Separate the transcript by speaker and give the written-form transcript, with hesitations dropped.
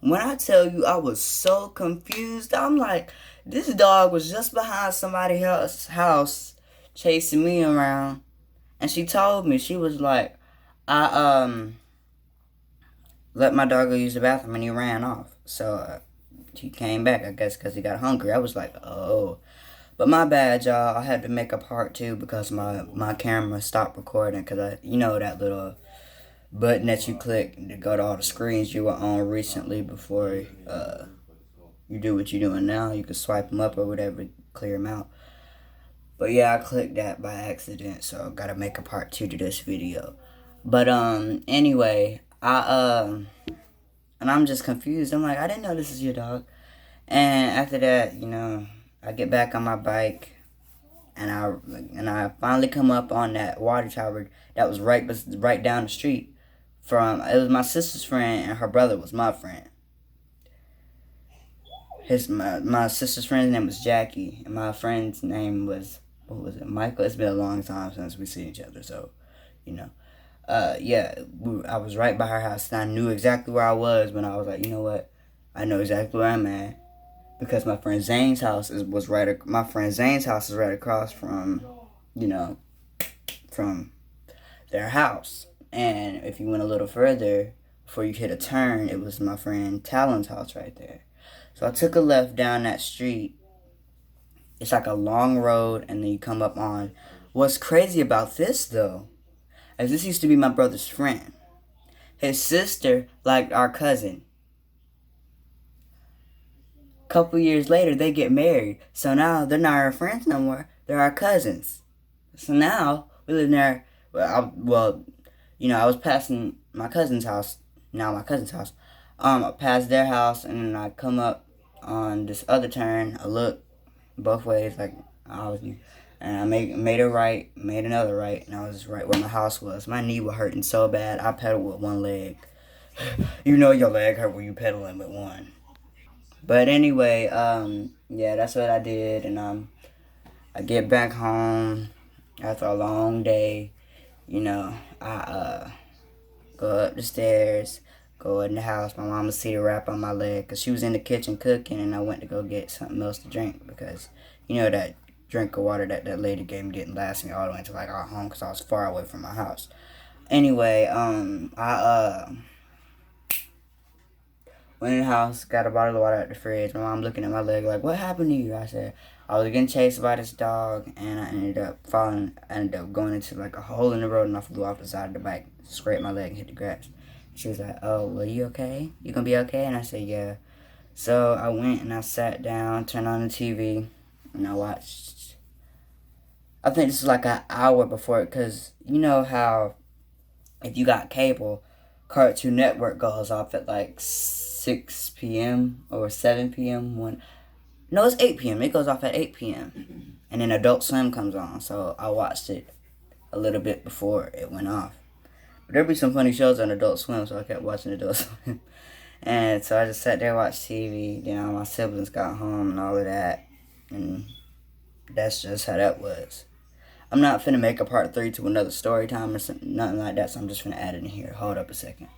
Speaker 1: When I tell you I was so confused, I'm like, this dog was just behind somebody else's house chasing me around. And she told me, she was like, I let my dog go use the bathroom and he ran off. So he came back, I guess, because he got hungry. I was like, oh. But my bad, y'all. I had to make a part two because my camera stopped recording because that little button that you click to go to all the screens you were on recently before you do what you're doing now. You can swipe them up or whatever, clear them out. But yeah, I clicked that by accident, so I gotta make a part two to this video. But anyway, and I'm just confused. I'm like, I didn't know this is your dog. And after that, I get back on my bike, and I finally come up on that water tower that was right down the street from. It was my sister's friend, and her brother was my friend. My sister's friend's name was Jackie, and my friend's name was, what was it, Michael. It's been a long time since we seen each other, so you know. Yeah, I was right by her house, and I knew exactly where I was when I was like, you know what, I know exactly where I'm at because my friend Zane's house was right. My friend Zane's house is right across from, you know, from their house. And if you went a little further before you hit a turn, it was my friend Talon's house right there. So I took a left down that street. It's like a long road, and then you come up on. What's crazy about this though, is this used to be my brother's friend. His sister liked our cousin. Couple years later, they get married. So now they're not our friends no more. They're our cousins. So now we live there. I was passing my cousin's house. Now my cousin's house. I pass their house, and then I come up on this other turn. I look both ways, like I was, and I made a right, made another right, and I was right where my house was. My knee was hurting so bad. I pedaled with one leg. You know your leg hurt when you pedaling with one. But anyway, yeah, that's what I did, and I get back home after a long day. I go up the stairs, go in the house. My mama see the wrap on my leg because she was in the kitchen cooking, and I went to go get something else to drink because that drink of water that lady gave me didn't last me all the way until I got home because I was far away from my house. Anyway, I went in the house, got a bottle of water out the fridge. My mom looking at my leg like, "What happened to you?" I said, "I was getting chased by this dog, and I ended up falling. I ended up going into like a hole in the road, and I flew off the side of the bike, scraped my leg, and hit the grass." She was like, "Oh, well, you okay? You gonna be okay?" And I said, "Yeah." So I went and I sat down, turned on the TV, and I watched. I think this was like an hour before it, cause you know how if you got cable, Cartoon Network goes off at like 6 p.m. or 7 p.m. No, it's 8 p.m. It goes off at 8 p.m. And then Adult Swim comes on. So I watched it a little bit before it went off. But there'd be some funny shows on Adult Swim, so I kept watching Adult Swim. And so I just sat there and watched TV. All my siblings got home and all of that. And that's just how that was. I'm not finna make a part 3 to another story time or something, nothing like that, so I'm just finna add it in here. Hold up a second.